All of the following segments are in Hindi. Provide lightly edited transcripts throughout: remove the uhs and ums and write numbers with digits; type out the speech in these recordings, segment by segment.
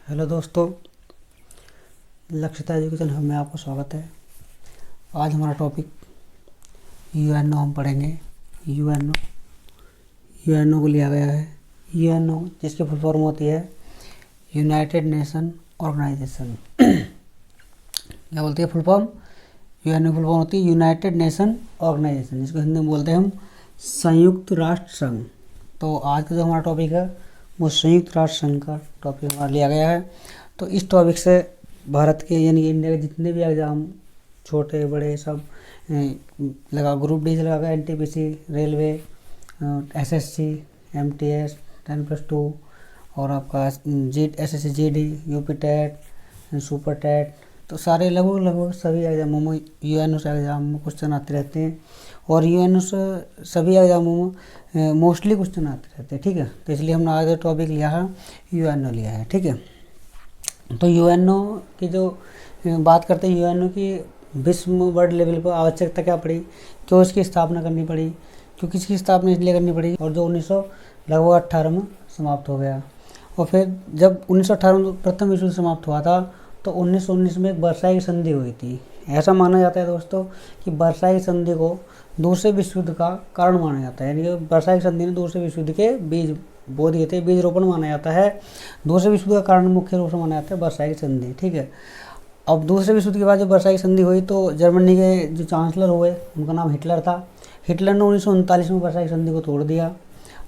हेलो दोस्तों, लक्षिता एजुकेशन हब में आपका स्वागत है। आज हमारा टॉपिक यूएनओ हम पढ़ेंगे। यूएनओ यूएनओ को लिया गया है। यूएनओ जिसकी फुल फॉर्म होती है यूनाइटेड नेशन ऑर्गेनाइजेशन। क्या बोलती है full form? UNO full form होती है यूनाइटेड नेशन ऑर्गेनाइजेशन, जिसको हिंदी में बोलते हैं हम संयुक्त राष्ट्र संघ। तो आज का जो हमारा टॉपिक है वो संयुक्त राष्ट्र संघ का टॉपिक हमारा लिया गया है। तो इस टॉपिक से भारत के यानी इंडिया के जितने भी एग्ज़ाम छोटे बड़े सब लगा, ग्रुप डी से लगा, एनटीपीसी, रेलवे, एसएससी, एमटीएस, 10+2 और आपका SSC GD, UP TET, super TET, तो सारे लगभग सभी एग्जामों में यूएनओ से एग्ज़ाम में क्वेश्चन आते रहते हैं। और यूएनओ से सभी एग्जामों में मोस्टली क्वेश्चन आते रहते हैं। ठीक है, तो इसलिए हमने आज टॉपिक लिया है यूएनओ लिया है। ठीक है, तो यूएनओ की जो बात करते हैं, यूएनओ की विश्व वर्ल्ड लेवल पर आवश्यकता क्या पड़ी, क्यों इसकी स्थापना करनी पड़ी, क्यों किसकी स्थापना इसलिए करनी पड़ी, और जो 1918 में समाप्त हो गया। और फिर जब 1918 में प्रथम विश्व युद्ध समाप्त हुआ था तो 1919 में एक वर्साई संधि हुई थी। ऐसा माना जाता है दोस्तों कि वर्साई संधि को दूसरे विश्व युद्ध का कारण माना जाता है। यानी कि वर्साई संधि ने दूसरे विश्व युद्ध के बीज बो दिए थे, बीज रोपण माना जाता है। दूसरे विश्व युद्ध का कारण मुख्य रूप से माना जाता है वर्साई संधि। ठीक है, अब दूसरे विश्व युद्ध के बाद जब वर्साई संधि हुई तो जर्मनी के जो चांसलर हुए उनका नाम हिटलर था। हिटलर ने 1939 में वर्साई संधि को तोड़ दिया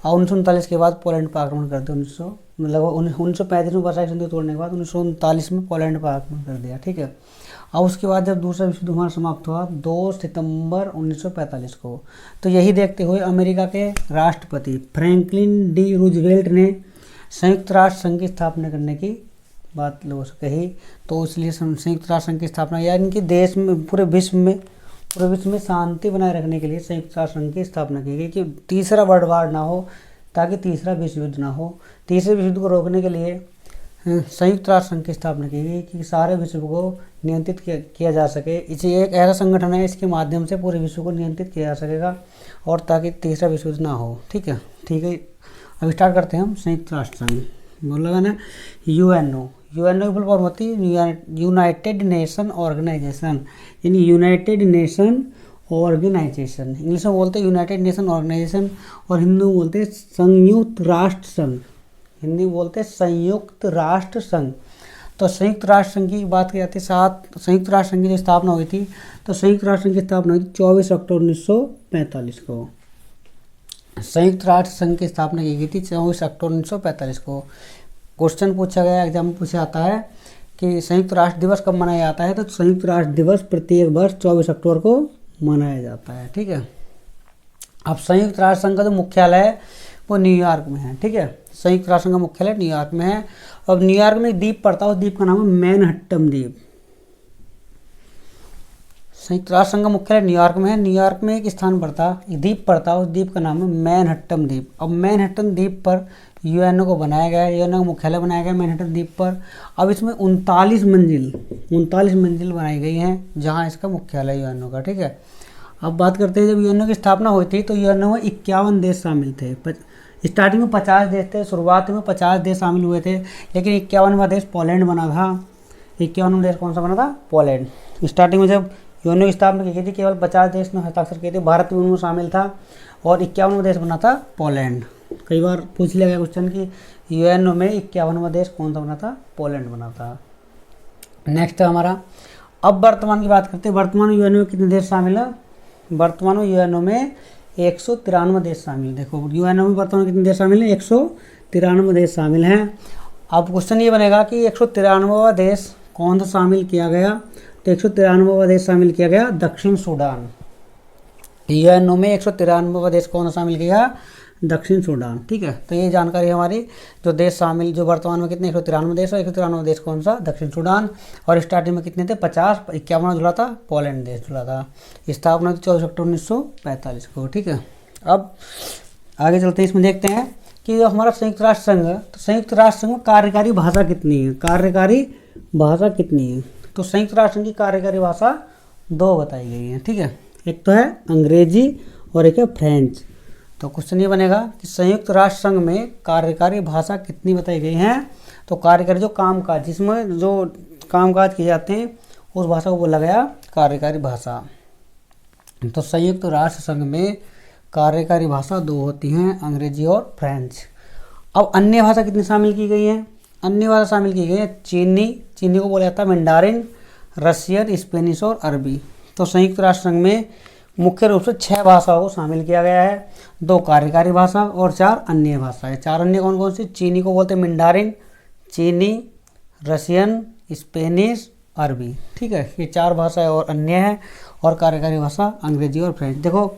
और 1939 के बाद पोलैंड पर आक्रमण कर दिया। लगभग 1935 में वर्साई संधि तोड़ने के बाद 1939 में पोलैंड पर आक्रमण कर दिया। ठीक है, और उसके बाद जब दूसरा विश्व युद्ध हमारा समाप्त हुआ 2 सितंबर 1945 को, तो यही देखते हुए अमेरिका के राष्ट्रपति फ्रैंकलिन डी रूजवेल्ट ने संयुक्त राष्ट्र संघ की स्थापना करने की बात लोगों से कही। तो इसलिए संयुक्त राष्ट्र संघ की स्थापना, यानी कि देश में पूरे विश्व में शांति बनाए रखने के लिए संयुक्त राष्ट्र संघ की स्थापना की गई कि तीसरा वर्ल्ड वार ना हो, ताकि तीसरा विश्व युद्ध ना हो। तीसरे विश्व युद्ध को रोकने के लिए संयुक्त राष्ट्र संघ की स्थापना की गई कि सारे विश्व को नियंत्रित किया जा सके। इसे एक ऐसा संगठन है, इसके माध्यम से पूरे विश्व को नियंत्रित किया जा सकेगा और ताकि तीसरा विश्व युद्ध ना हो। ठीक है, अब स्टार्ट करते हैं हम संयुक्त राष्ट्र संघ। बोला ना यूएनओ की फुल फॉर्म होती है यूनाइटेड नेशन ऑर्गेनाइजेशन, यानी यूनाइटेड नेशन ऑर्गेनाइजेशन। इंग्लिश में बोलते हैं यूनाइटेड नेशन ऑर्गेनाइजेशन और हिंदी में बोलते हैं संयुक्त राष्ट्र संघ। हिंदी में बोलते हैं संयुक्त राष्ट्र संघ। तो संयुक्त राष्ट्र संघ की बात की जाती है, संयुक्त राष्ट्र संघ की जो स्थापना हुई थी, तो संयुक्त राष्ट्र संघ की स्थापना हुई थी 24 अक्टूबर 1945 को। संयुक्त राष्ट्र संघ की स्थापना की गई थी 24 अक्टूबर 1945 को। क्वेश्चन पूछा गया, एग्जाम में पूछा जाता है कि संयुक्त राष्ट्र दिवस कब मनाया जाता है, तो संयुक्त राष्ट्र दिवस प्रत्येक वर्ष 24 अक्टूबर को मनाया जाता है। ठीक है, अब संयुक्त राष्ट्र संघ का जो मुख्यालय है वो न्यूयॉर्क में है। ठीक है, संयुक्त राष्ट्र संघ का मुख्यालय न्यूयॉर्क में है। अब न्यूयॉर्क में एक द्वीप पड़ता है, उस द्वीप का नाम है मैनहट्टन द्वीप। संयुक्त राष्ट्र संघ का मुख्यालय न्यूयॉर्क में है। न्यूयॉर्क में एक स्थान पड़ता है, एक द्वीप पड़ता है, उस द्वीप का नाम है मैनहट्टन द्वीप। अब मैनहट्टन द्वीप पर यूएनओ को बनाया गया है, यूएनओ का मुख्यालय बनाया गया मैनहट्टन द्वीप पर। अब इसमें 39 मंजिल बनाई गई हैं जहाँ इसका मुख्यालय यूएनओ का। ठीक है, अब बात करते हैं जब यूएनओ की स्थापना हुई थी तो यूएनओ में 51 देश शामिल थे। स्टार्टिंग में 50 देश थे, शुरुआत में 50 देश शामिल हुए थे, लेकिन 51वां देश पोलैंड बना था। 51वां देश कौन सा बना था? पोलैंड। स्टार्टिंग में जब यूएनओ की स्थापना की गई थी केवल 50 देश ने हस्ताक्षर किए थे, भारत भी उनमें शामिल था, और 51वां देश बना था पोलैंड। कई बार पूछ लिया गया क्वेश्चन कि यूएनओ में 51वां देश कौन सा बना था? पोलैंड बना था। नेक्स्ट है हमारा, अब वर्तमान की बात करते हैं। वर्तमान में यूएनओ में कितने देश शामिल है? वर्तमान में यूएनओ में 193 देश शामिल। देखो यूएनओ में वर्तमान कितने देश शामिल हैं? 193 देश शामिल हैं। अब क्वेश्चन ये बनेगा कि 193वां देश कौन सा शामिल किया गया, तो 193वां देश शामिल किया गया दक्षिण सूडान। यूएनओ में 193वां देश कौन सा शामिल किया? दक्षिण सूडान। ठीक है, तो ये जानकारी हमारी जो देश शामिल, जो वर्तमान में कितने 193 देश है, 193वां देश कौन सा? दक्षिण सूडान। और स्टार्टिंग में कितने थे? 50। 51वां जुड़ा था पोलैंड देश जुड़ा था। स्थापना 24 अक्टूबर 1945 को। ठीक है, अब आगे चलते हैं, इसमें देखते हैं कि जो हमारा संयुक्त राष्ट्र संघ है, तो संयुक्त राष्ट्र संघ में कार्यकारी भाषा कितनी है? कार्यकारी भाषा कितनी है? तो संयुक्त राष्ट्र संघ की कार्यकारी भाषा 2 बताई गई है। ठीक है, एक तो है अंग्रेजी और एक है फ्रेंच। तो क्वेश्चन ये बनेगा कि संयुक्त राष्ट्र संघ में कार्यकारी भाषा कितनी बताई गई हैं। तो कार्यकारी जो कामकाज, जिसमें जो कामकाज किए जाते हैं उस भाषा को बोला गया कार्यकारी भाषा। तो संयुक्त राष्ट्र संघ में कार्यकारी भाषा 2 होती हैं, अंग्रेजी और फ्रेंच। अब अन्य भाषा कितनी शामिल की गई हैं? अन्य भाषा शामिल की गई है चीनी को बोला जाता है मैंडारिन, रशियन, स्पेनिश और अरबी। तो संयुक्त राष्ट्र संघ में मुख्य रूप से 6 भाषाओं को शामिल किया गया है, 2 कार्यकारी भाषा और 4 अन्य भाषाएं। 4 अन्य कौन कौन सी? चीनी को बोलते हैं मैंडारिन, चीनी, रशियन, स्पेनिश, अरबी। ठीक है, ये 4 भाषाएं और अन्य हैं, और कार्यकारी भाषा अंग्रेजी और फ्रेंच। देखो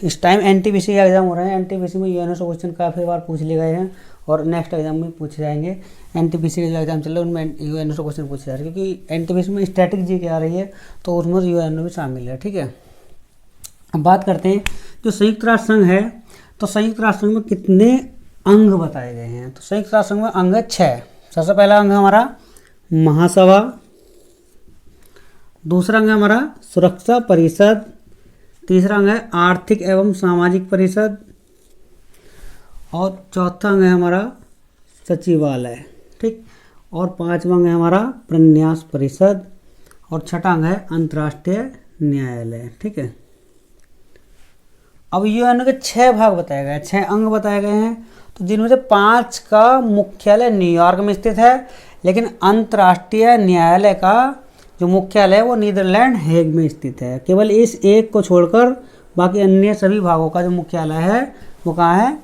इस टाइम एनटीपीसी का एग्जाम हो रहे हैं, एनटीपीसी में यूएनओ से क्वेश्चन काफ़ी बार पूछ लिए गए हैं और नेक्स्ट एग्जाम में पूछे जाएंगे। एनटीपीसी के जो एग्जाम चल रहे हैं उनमें यूएनओ से क्वेश्चन पूछे जा रहे हैं, क्योंकि एनटीपीसी में स्टैटिक जी के आ रही है तो उसमें यूएनओ भी शामिल है। ठीक है, अब बात करते हैं जो संयुक्त राष्ट्र संघ है, तो संयुक्त राष्ट्र संघ में कितने अंग बताए गए हैं। तो संयुक्त राष्ट्र संघ में अंग है 6। सबसे पहला अंग है हमारा महासभा, दूसरा अंग है हमारा सुरक्षा परिषद, तीसरा अंग है आर्थिक एवं सामाजिक परिषद, और चौथा अंग है हमारा सचिवालय। ठीक, और 5वां अंग है हमारा प्रन्यास परिषद, और छठा अंग है अंतर्राष्ट्रीय न्यायालय। ठीक है, अब यूएनओ के 6 भाग बताए गए हैं, 6 अंग बताए गए हैं, तो जिनमें से 5 का मुख्यालय न्यूयॉर्क में स्थित है, लेकिन अंतर्राष्ट्रीय न्यायालय का जो मुख्यालय है वो नीदरलैंड हेग में स्थित है। केवल इस एक को छोड़कर बाकी अन्य सभी भागों का जो मुख्यालय है वो कहाँ है?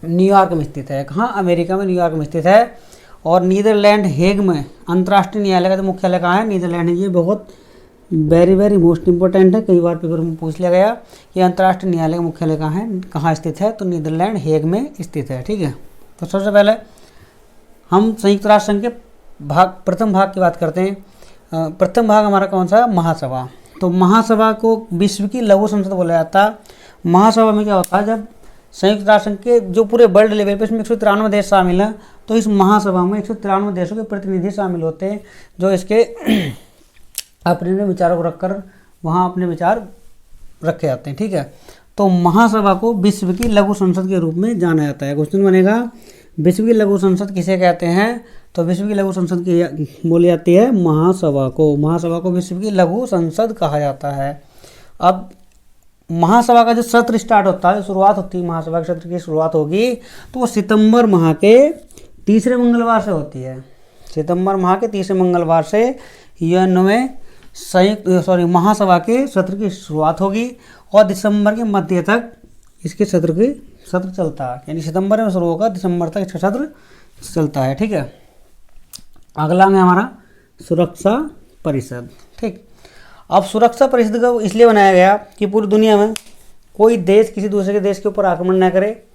न्यूयॉर्क में स्थित है। कहाँ? अमेरिका में न्यूयॉर्क में स्थित है। और नीदरलैंड हेग में अंतर्राष्ट्रीय न्यायालय का जो मुख्यालय कहाँ है? नीदरलैंड। ये बहुत वेरी मोस्ट इंपॉर्टेंट है, कई बार पेपर में पूछ लिया गया कि अंतर्राष्ट्रीय न्यायालय का मुख्यालय कहाँ है, कहाँ स्थित है? तो नीदरलैंड हेग में स्थित है। ठीक है, तो सबसे पहले हम संयुक्त राष्ट्र संघ के प्रथम भाग की बात करते हैं। प्रथम भाग हमारा कौन सा? महासभा। तो महासभा को विश्व की लघु संसद बोला जाता है। महासभा में क्या होता है, जब संयुक्त राष्ट्र संघ के जो पूरे वर्ल्ड लेवल पे इसमें 193 देश शामिल हैं, तो इस महासभा में 193 देशों के प्रतिनिधि शामिल होते हैं, जो इसके अपने विचारों को रखकर वहाँ अपने विचार रखे जाते हैं। ठीक है, तो महासभा को विश्व की लघु संसद के रूप में जाना जाता है। क्वेश्चन बनेगा विश्व की लघु संसद किसे कहते हैं? तो विश्व की लघु संसद की बोली जाती है महासभा को। महासभा को विश्व की लघु संसद कहा जाता है। अब महासभा का जो सत्र स्टार्ट होता है, शुरुआत होती है महासभा के सत्र की शुरुआत होगी तो वो सितंबर माह के तीसरे मंगलवार से होती है। सितंबर माह के तीसरे मंगलवार से यूएनओ में महासभा के सत्र की शुरुआत होगी और दिसंबर के मध्य तक इसके सत्र चलता है। यानी सितंबर में शुरू होगा, दिसंबर तक इसका सत्र चलता है। ठीक है, अगला है हमारा सुरक्षा परिषद। ठीक, अब सुरक्षा परिषद को इसलिए बनाया गया कि पूरी दुनिया में कोई देश किसी दूसरे के देश के ऊपर आक्रमण न करे,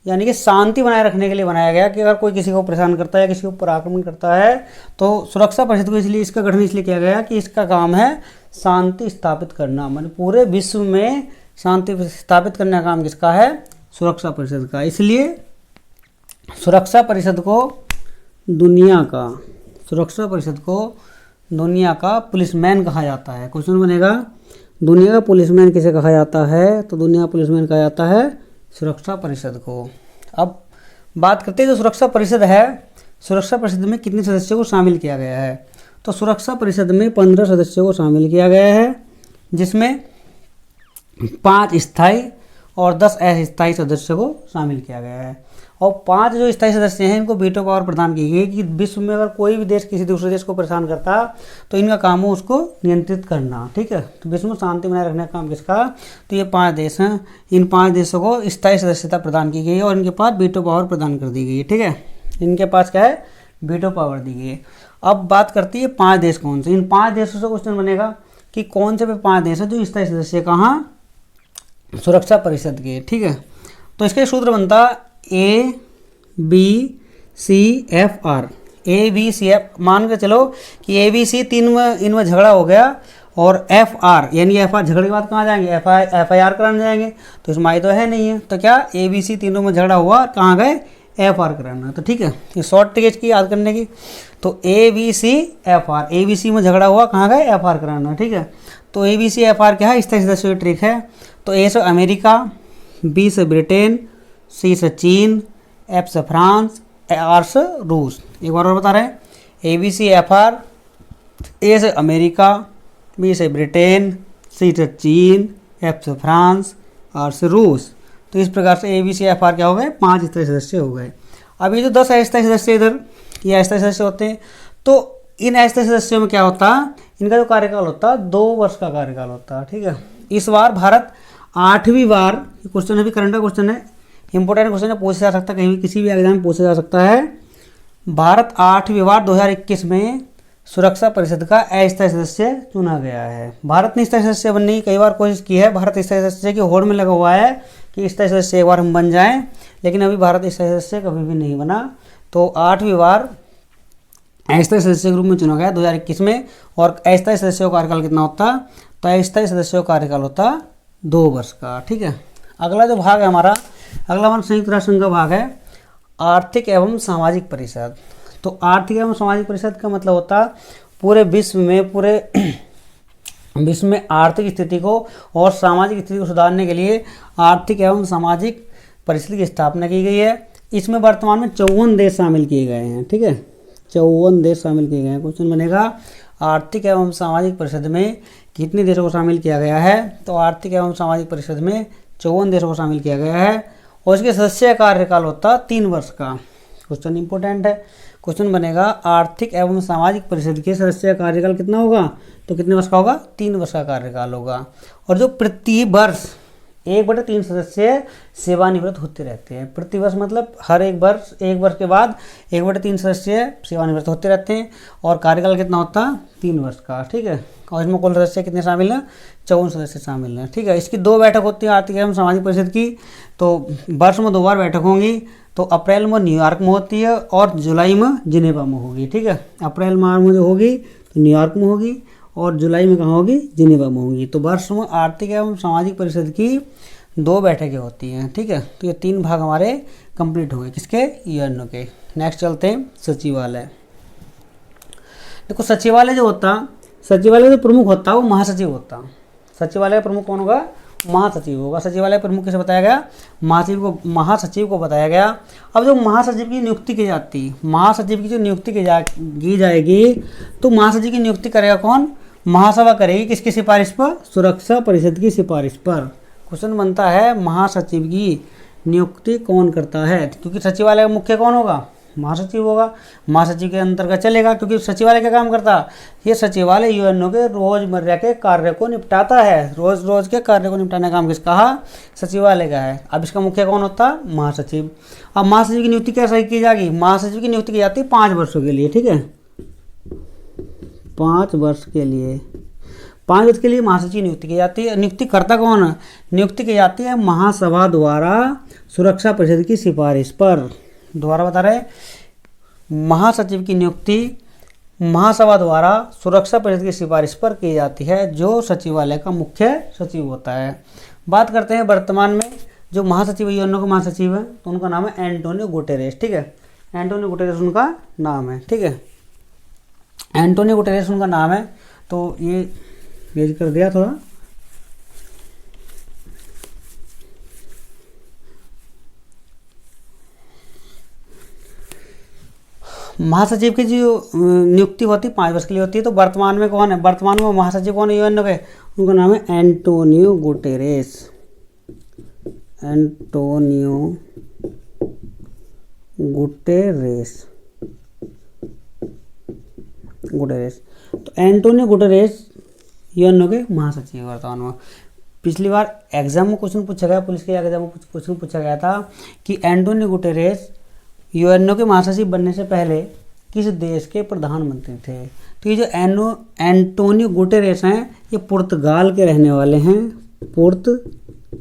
यानी कि शांति बनाए रखने के लिए बनाया गया कि अगर कोई किसी को परेशान करता है या किसी के ऊपर आक्रमण करता है तो सुरक्षा परिषद को इसलिए इसका गठन इसलिए किया गया कि इसका काम है शांति स्थापित करना। माने पूरे विश्व में शांति स्थापित करने का काम किसका है? सुरक्षा परिषद का। इसलिए सुरक्षा परिषद को दुनिया का पुलिसमैन कहा जाता है। क्वेश्चन बनेगा दुनिया का पुलिसमैन किसे कहा जाता है? तो दुनिया का पुलिसमैन कहा जाता है सुरक्षा परिषद को। अब बात करते हैं जो सुरक्षा परिषद है, सुरक्षा परिषद में कितने सदस्यों को शामिल किया गया है? तो सुरक्षा परिषद में 15 सदस्यों को शामिल किया गया है, जिसमें 5 स्थायी और 10 अस्थायी सदस्यों को शामिल किया गया है। और 5 जो स्थायी सदस्य हैं इनको वीटो पावर प्रदान की गई कि विश्व में अगर कोई भी देश किसी दूसरे देश को परेशान करता तो इनका काम हो उसको नियंत्रित करना। ठीक है, तो विश्व में शांति बनाए रखने का काम किसका? तो ये 5 देश हैं। इन 5 देशों को स्थायी सदस्यता प्रदान की गई है और इनके पास वीटो पावर प्रदान कर दी गई है। ठीक है, इनके पास क्या है? वीटो पावर दी गई है। अब बात करती है 5 देश कौन से। इन 5 देशों से क्वेश्चन बनेगा कि कौन से 5 देश हैं जो स्थायी सदस्य कहाँ? सुरक्षा परिषद के। ठीक है, तो इसके सूत्र बनता ABCFR। ABCF मान के चलो कि ABC 3 में इनमें झगड़ा हो गया और FR यानी FR झगड़े के बाद कहाँ जाएंगे? FIR कराने जाएंगे। तो इसमें आई तो है नहीं है, तो क्या ABC तीनों में झगड़ा हुआ, कहाँ गए? FR कराना। तो ठीक है, ये शॉर्ट ट्रिक की याद करने की। तो ABCFR, ABC में झगड़ा हुआ, कहाँ गए? FR कराना। ठीक है, तो ABCFR क्या है? स्थायी सदस्यों की ट्रिक है। तो A से अमेरिका, बी से ब्रिटेन, सी से चीन, एफ से फ्रांस, आर से रूस। एक बार और बता रहे हैं, A B C F R, A से अमेरिका, बी से ब्रिटेन, सी से चीन, एफ से फ्रांस, आर से रूस। तो इस प्रकार से A B C F R क्या हो गए, 5 स्थायी सदस्य हो गए। अब ये जो 10 अस्थायी सदस्य इधर ये अस्थायी सदस्य होते हैं, तो इन अस्थायी सदस्यों में क्या होता है, इनका जो कार्यकाल होता है 2 वर्ष का कार्यकाल होता है। ठीक है, इस बार भारत 8वीं बार, क्वेश्चन अभी करंट का क्वेश्चन है, इंपॉर्टेंट क्वेश्चन है, पूछा जा सकता है, कहीं भी किसी भी एग्जाम में पूछा जा सकता है। भारत 8वीं बार 2021 में सुरक्षा परिषद का अस्थायी सदस्य चुना गया है। भारत ने स्थायी सदस्य बनने की कई बार कोशिश की है, भारत स्थायी सदस्य की होड़ में लगा हुआ है कि स्थायी सदस्य एक बार हम बन जाएं, लेकिन अभी भारत स्थायी सदस्य कभी भी नहीं बना। तो 8वीं बार अस्थायी सदस्य के रूप में चुना गया 2021 में। और अस्थायी सदस्यों का कार्यकाल कितना होता, तो अस्थायी सदस्यों का कार्यकाल होता 2 वर्ष का। ठीक है, अगला जो भाग है हमारा, अगला हमारा संयुक्त राष्ट्र संघ का भाग है आर्थिक एवं सामाजिक परिषद। तो आर्थिक एवं सामाजिक परिषद का मतलब होता पूरे विश्व में आर्थिक स्थिति को और सामाजिक स्थिति को सुधारने के लिए आर्थिक एवं सामाजिक परिषद की स्थापना की गई है। इसमें वर्तमान में 54 देश शामिल किए गए हैं। ठीक है, 54 देश शामिल किए गए हैं। क्वेश्चन बनेगा आर्थिक एवं सामाजिक परिषद में कितने देशों को शामिल किया गया है, तो आर्थिक एवं सामाजिक परिषद में 54 देशों को शामिल किया गया है और इसके सदस्य कार्यकाल होता 3 वर्ष का। क्वेश्चन इंपॉर्टेंट है। क्वेश्चन बनेगा आर्थिक एवं सामाजिक परिषद के सदस्य कार्यकाल कितना होगा, तो कितने वर्ष का होगा, 3 वर्ष का कार्यकाल होगा। और जो प्रति वर्ष 1/3 सदस्य सेवानिवृत्त होते रहते हैं। प्रति वर्ष मतलब हर एक वर्ष के बाद 1/3 सदस्य सेवानिवृत्त होते रहते हैं और कार्यकाल कितना होता है, 3 वर्ष का। ठीक है, और इसमें कुल सदस्य कितने शामिल हैं, 54 सदस्य शामिल हैं। ठीक है, इसकी 2 बैठक होती है आर्थिक एवं सामाजिक परिषद की। तो वर्ष में 2 बार बैठक होंगी, तो अप्रैल में न्यूयॉर्क में होती है और जुलाई में जिनेवा में होगी। ठीक है, अप्रैल माह में जो होगी तो न्यूयॉर्क में होगी और जुलाई में कहाँ होगी, जिनेवा में होगी। तो वर्ष में आर्थिक एवं सामाजिक परिषद की 2 बैठकें होती हैं। ठीक है, तो ये 3 भाग हमारे कंप्लीट हो गए, किसके, यूएनओ के। नेक्स्ट चलते हैं सचिवालय। देखो सचिवालय जो होता, सचिवालय जो प्रमुख होता है वो महासचिव होता। सचिवालय का प्रमुख कौन होगा, महासचिव होगा। सचिवालय प्रमुख किसे बताया गया, महासचिव को बताया गया। अब जो महासचिव की नियुक्ति की जाती, महासचिव की जो नियुक्ति की जाएगी, तो महासचिव की नियुक्ति करेगा कौन, महासभा करेगी। किसकी सिफारिश पर, सुरक्षा परिषद की सिफारिश पर। क्वेश्चन बनता है महासचिव की नियुक्ति कौन करता है, क्योंकि सचिवालय का मुख्य कौन होगा, महासचिव होगा। महासचिव के अंतर्गत चलेगा, क्योंकि सचिवालय क्या काम करता है, ये सचिवालय यूएनओ के रोजमर्रा के कार्य को निपटाता है। रोज के कार्य को निपटाने का काम किसका है, सचिवालय का है। अब इसका मुख्य कौन होता है, महासचिव। अब महासचिव की नियुक्ति कैसे की जाएगी, महासचिव की नियुक्ति की जाती है 5 वर्षों के लिए। ठीक है, 5 वर्ष के लिए, 5 वर्ष के लिए महासचिव की नियुक्ति की जाती है। नियुक्ति करता कौन है, नियुक्ति की जाती है महासभा द्वारा सुरक्षा परिषद की सिफारिश पर। दोबारा बता रहे, महासचिव की नियुक्ति महासभा द्वारा सुरक्षा परिषद की सिफारिश पर की जाती है, जो सचिवालय का मुख्य सचिव होता है। बात करते हैं वर्तमान में जो महासचिव यूएनओ के महासचिव है, तो उनका नाम है एंटोनियो गुटेरेस। ठीक है, एंटोनियो गुटेरेस उनका नाम है। ठीक है, एंटोनियो गुटेरेस उनका नाम है। तो ये पेज कर दिया थोड़ा। महासचिव की जो नियुक्ति होती है 5 वर्ष के लिए होती है। तो वर्तमान में कौन है, वर्तमान में महासचिव कौन है यूएनओ के, उनका नाम है एंटोनियो गुटेरेस। Antonio Guterres. तो एंटोनियो गुटेरेस यूएनओ के महासचिव वर्तमान में। पिछली बार एग्जाम में क्वेश्चन पूछा गया, पुलिस के एग्जाम में क्वेश्चन पूछा गया था कि एंटोनियो गुटेरेस यूएनओ के महासचिव बनने से पहले किस देश के प्रधानमंत्री थे। तो ये जो एंटोनियो गुटेरेस हैं, ये पुर्तगाल के रहने वाले हैं। पुर्तगाल,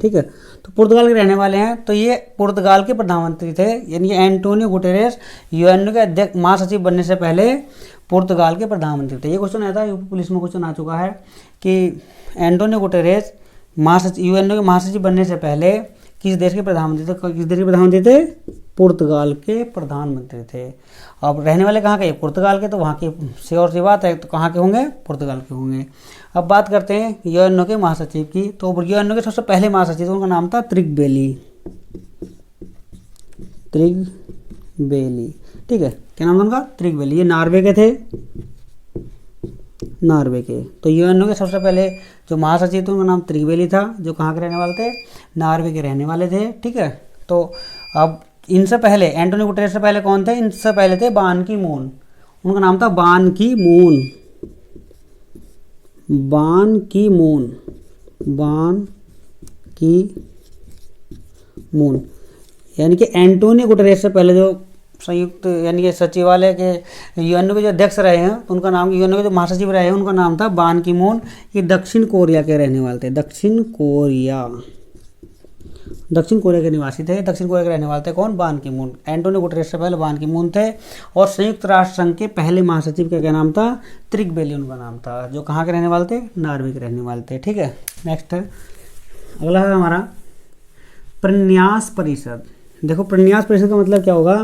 ठीक है, तो पुर्तगाल के रहने वाले हैं। तो ये पुर्तगाल के प्रधानमंत्री थे, यानी एंटोनियो गुटेरेस यूएनओ के अध्यक्ष महासचिव बनने से पहले पुर्तगाल के प्रधानमंत्री थे। ये क्वेश्चन आया था, यूपी पुलिस में क्वेश्चन आ चुका है कि एंटोनियो गुटेरेस यूएनओ के महासचिव बनने से पहले किस देश के प्रधानमंत्री थे? किस देश के प्रधानमंत्री थे? पुर्तगाल के प्रधानमंत्री थे। अब रहने वाले कहाँ के? पुर्तगाल के, तो वहाँ की श्योर सी बात है, तो कहाँ के होंगे? पुर्तगाल के होंगे। अब बात करते हैं यूएनओ के महासचिव की। तो यूएनओ के सबसे पहले महासचिव उनका नाम था त्रिगबेली। त्रिगबेली, ठीक है, क्या नाम था उनका? त्रिगबेली। ये नॉर्वे के थे, नॉर्वे के। तो यूएनओ के सबसे पहले जो महासचिव थे उनका नाम त्रिगबेली था, जो कहाँ के रहने वाले थे? नॉर्वे के रहने वाले थे, ठीक है। तो अब इनसे पहले, एंटोनियो गुटेरेस से पहले कौन थे? इनसे पहले थे बान की मून। उनका नाम था बान की मून। बान की मून, बान की मून, यानी कि एंटोनियो गुटेरेस से पहले जो संयुक्त यानी कि सचिवालय के यूएनओ के जो अध्यक्ष रहे हैं, तो उनका नाम, यूएनओ के जो महासचिव रहे हैं उनका नाम था बान की मून। ये दक्षिण कोरिया के रहने वाले थे। दक्षिण कोरिया के निवासी थे। दक्षिण कोरिया के रहने वाले थे कौन? बान की मून। एंटोनियो गुटेरेस से पहले बान की मून थे। और संयुक्त राष्ट्र संघ के पहले महासचिव का क्या नाम था? त्रिगबेली उनका नाम था, जो कहाँ के रहने वाले थे? नॉर्वे के रहने वाले थे, ठीक है। नेक्स्ट है, अगला है हमारा प्रन्यास परिषद। देखो प्रन्यास परिषद का मतलब क्या होगा?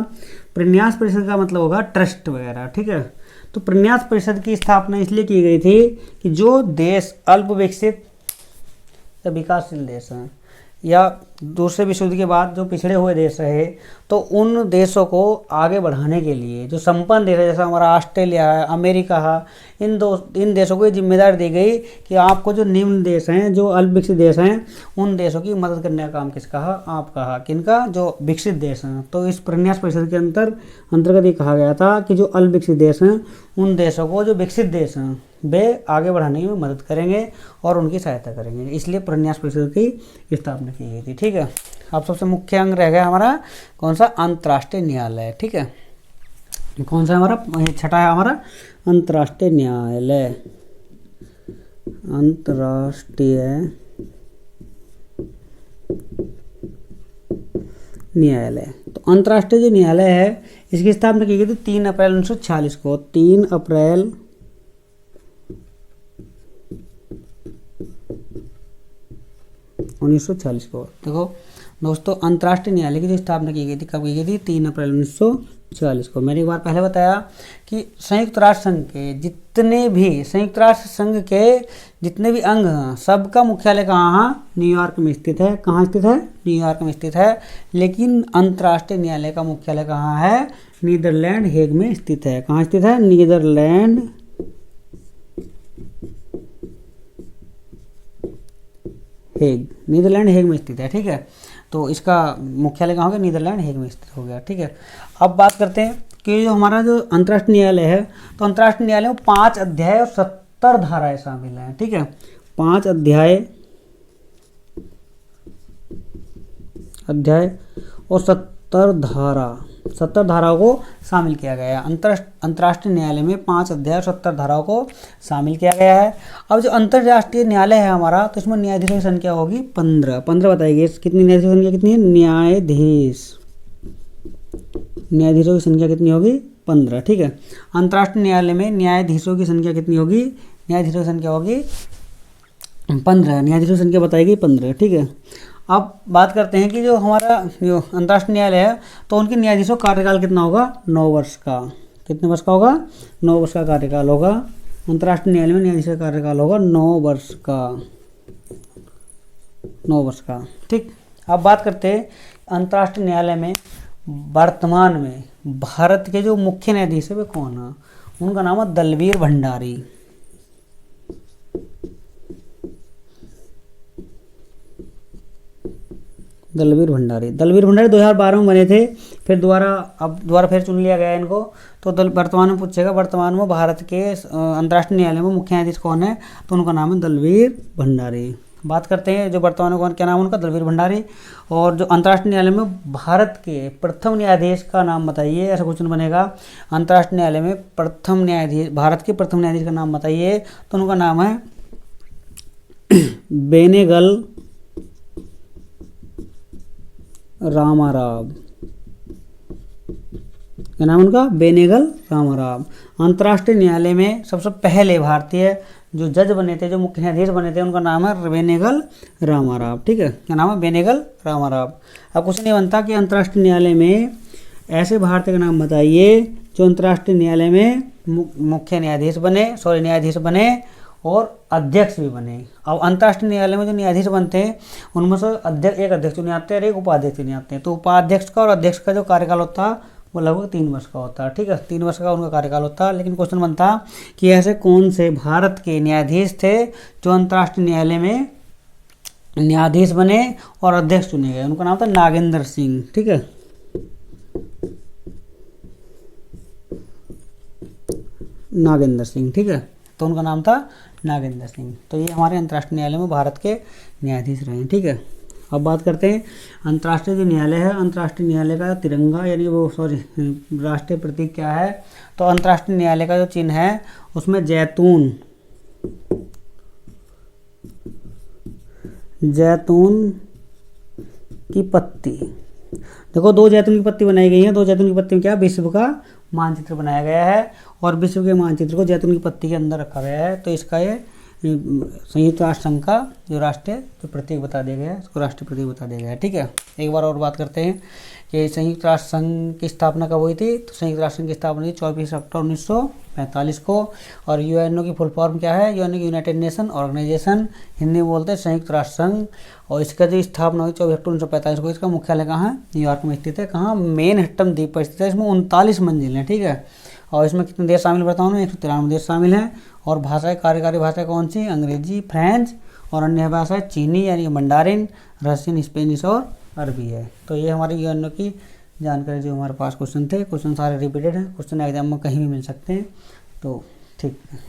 प्रन्यास परिषद का मतलब होगा ट्रस्ट वगैरह, ठीक है। तो प्रन्यास परिषद की स्थापना इसलिए की गई थी कि जो देश अल्प विकसित या विकासशील देश हैं, या दूसरे विश्व युद्ध के बाद जो पिछड़े हुए देश रहे, तो उन देशों को आगे बढ़ाने के लिए जो संपन्न देश है, जैसा हमारा ऑस्ट्रेलिया है, अमेरिका है, इन देशों को ये जिम्मेदारी दी गई कि आपको जो निम्न देश हैं, जो अल्प विकसित देश हैं, उन देशों की मदद करने का काम किसका है? आपका है। किनका? जो विकसित देश हैं। तो इस प्रन्यास परिषद के अंतर्गत ये कहा गया था कि जो अल्प विकसित देश हैं, उन देशों को, जो विकसित देश हैं, वे आगे बढ़ाने में मदद करेंगे और उनकी सहायता करेंगे। इसलिए प्रन्यास परिषद की स्थापना की गई थी, ठीक है। अब सबसे मुख्य अंग रह गया हमारा कौन सा? अंतर्राष्ट्रीय न्यायालय, ठीक है। कौन सा हमारा? छठा है हमारा अंतर्राष्ट्रीय न्यायालय। अंतर्राष्ट्रीय न्यायालय। तो अंतर्राष्ट्रीय जो न्यायालय है, इसकी स्थापना की गई थी 3 अप्रैल 1946 को। 3 अप्रैल 1946 को। देखो दोस्तों, अंतर्राष्ट्रीय न्यायालय की जो स्थापना की गई थी, कब की गई थी? 3 अप्रैल 1946 को। मैंने एक बार पहले बताया कि संयुक्त राष्ट्र संघ के जितने भी अंग हैं, सबका मुख्यालय कहाँ है? न्यूयॉर्क में स्थित है। कहाँ स्थित है? न्यूयॉर्क में स्थित है। लेकिन अंतर्राष्ट्रीय न्यायालय का मुख्यालय कहाँ है? नीदरलैंड हेग में स्थित है। कहाँ स्थित है? नीदरलैंड हेग में स्थित है, ठीक है। तो इसका मुख्यालय कहाँ हो गया? नीदरलैंड हेग में स्थित हो गया, ठीक है। अब बात करते हैं कि जो हमारा जो अंतर्राष्ट्रीय न्यायालय है, तो अंतर्राष्ट्रीय न्यायालय में 5 अध्याय और 70 धाराएं शामिल हैं, ठीक है। 5 अध्याय और 70 धाराओं को शामिल किया गया है। अंतर्राष्ट्रीय न्यायालय में 5 अध्याय और 70 धाराओं को शामिल किया गया है। अब जो अंतर्राष्ट्रीय न्यायालय है हमारा, तो इसमें न्यायाधीशों की संख्या होगी 15 बताइए। कितनी न्यायाधीशों की संख्या कितनी है? न्यायाधीशों की संख्या कितनी होगी? 15, ठीक है। अंतर्राष्ट्रीय न्यायालय में न्यायाधीशों की संख्या कितनी होगी? न्यायाधीशों की संख्या होगी 15। न्यायाधीशों की संख्या बताएगी 15, ठीक है। अब बात करते हैं कि जो हमारा जो अंतर्राष्ट्रीय न्यायालय है, तो उनके न्यायाधीशों का कार्यकाल कितना होगा? 9 वर्ष का। कितने वर्ष का होगा? 9 वर्ष का कार्यकाल होगा। अंतर्राष्ट्रीय न्यायालय में न्यायाधीशों का कार्यकाल होगा 9 वर्ष का, ठीक। अब बात करते हैं अंतर्राष्ट्रीय न्यायालय में वर्तमान में भारत के जो मुख्य न्यायाधीश है वे कौन है? उनका नाम है दलवीर भंडारी। दलवीर भंडारी 2012 में बने थे, फिर दोबारा फिर चुन लिया गया इनको। तो वर्तमान में पूछेगा, वर्तमान में भारत के अंतर्राष्ट्रीय न्यायालय में मुख्य न्यायाधीश कौन है? तो उनका नाम है दलवीर भंडारी। बात करते हैं जो वर्तमान में कौन, क्या नाम उनका? दलवीर भंडारी। और जो अंतर्राष्ट्रीय न्यायालय में भारत के प्रथम न्यायाधीश का नाम बताइए, ऐसा क्वेश्चन बनेगा। अंतर्राष्ट्रीय न्यायालय में प्रथम न्यायाधीश, भारत के प्रथम न्यायाधीश का नाम बताइए, तो उनका नाम है बेनेगल रामाराव। क्या नाम उनका? बेनेगल रामाराव। अंतर्राष्ट्रीय न्यायालय में सबसे पहले भारतीय जो जज बने थे, जो मुख्य न्यायाधीश बने थे, उनका नाम है बेनेगल रामाराव। ठीक है, क्या नाम है? बेनेगल रामाराव। अब क्वेश्चन ये बनता कि अंतर्राष्ट्रीय न्यायालय में ऐसे भारतीय का नाम बताइए जो अंतर्राष्ट्रीय न्यायालय में मुख्य न्यायाधीश बने और अध्यक्ष भी बने। अब अंतर्राष्ट्रीय न्यायालय में जो न्यायाधीश बनते हैं उनमें से एक अध्यक्ष चुने आते हैं और एक उपाध्यक्ष चुने आते हैं। तो उपाध्यक्ष का और अध्यक्ष का जो कार्यकाल होता है वो लगभग 3 वर्ष का होता है। ठीक है, 3 वर्ष का उनका कार्यकाल होता है। लेकिन क्वेश्चन बनता कि ऐसे कौन से भारत के न्यायाधीश थे जो अंतर्राष्ट्रीय न्यायालय में न्यायाधीश बने और अध्यक्ष चुने गए? उनका नाम था नागेंद्र सिंह। ठीक है, नागेंद्र सिंह। ठीक है, तो उनका नाम था नागेंद्र सिंह। तो ये हमारे अंतर्राष्ट्रीय न्यायालय में भारत के न्यायाधीश रहे हैं। ठीक है, अब बात करते हैं अंतर्राष्ट्रीय जो न्यायालय है, अंतर्राष्ट्रीय न्यायालय का तिरंगा यानी वो राष्ट्रीय प्रतीक क्या है? तो अंतर्राष्ट्रीय न्यायालय का जो चिन्ह है उसमें जैतून की पत्ती। देखो 2 जैतून की पत्ती बनाई गई है। 2 जैतून की पत्ती में क्या? विश्व का मानचित्र बनाया गया है और विश्व के मानचित्र को जैतून की पत्ती के अंदर रखा गया है। तो इसका ये संयुक्त राष्ट्र संघ का जो राष्ट्रीय जो प्रतीक बता दिया गया है, उसको राष्ट्रीय प्रतीक बता दिया गया है। ठीक है, एक बार और बात करते हैं कि संयुक्त राष्ट्र संघ की स्थापना कब हुई थी? तो संयुक्त राष्ट्र संघ की स्थापना हुई 24 अक्टूबर 1945 को। और यूएनओ की फुल फॉर्म क्या है? यूनाइटेड नेशन ऑर्गेनाइजेशन, हिंदी में बोलते हैं संयुक्त राष्ट्र संघ। और इसका जो स्थापना हुई 24 अक्टूबर 1945 को। इसका मुख्यालय कहाँ है? न्यूयॉर्क में स्थित है। कहाँ? मैनहट्टन द्वीप पर स्थित है। इसमें 39 मंजिल हैं। ठीक है, और इसमें कितने देश शामिल बताऊँ मैं? 193 देश शामिल हैं। और भाषाएं, कार्यकारी भाषा कौन सी? अंग्रेजी, फ्रेंच और अन्य भाषाएं चीनी यानी मंडारिन, रशियन, स्पेनिश और अरबी है। तो ये हमारी यूएनओ की जानकारी जो हमारे पास क्वेश्चन थे। क्वेश्चन सारे रिपीटेड हैं, क्वेश्चन एग्जाम में कहीं भी मिल सकते हैं। तो ठीक है।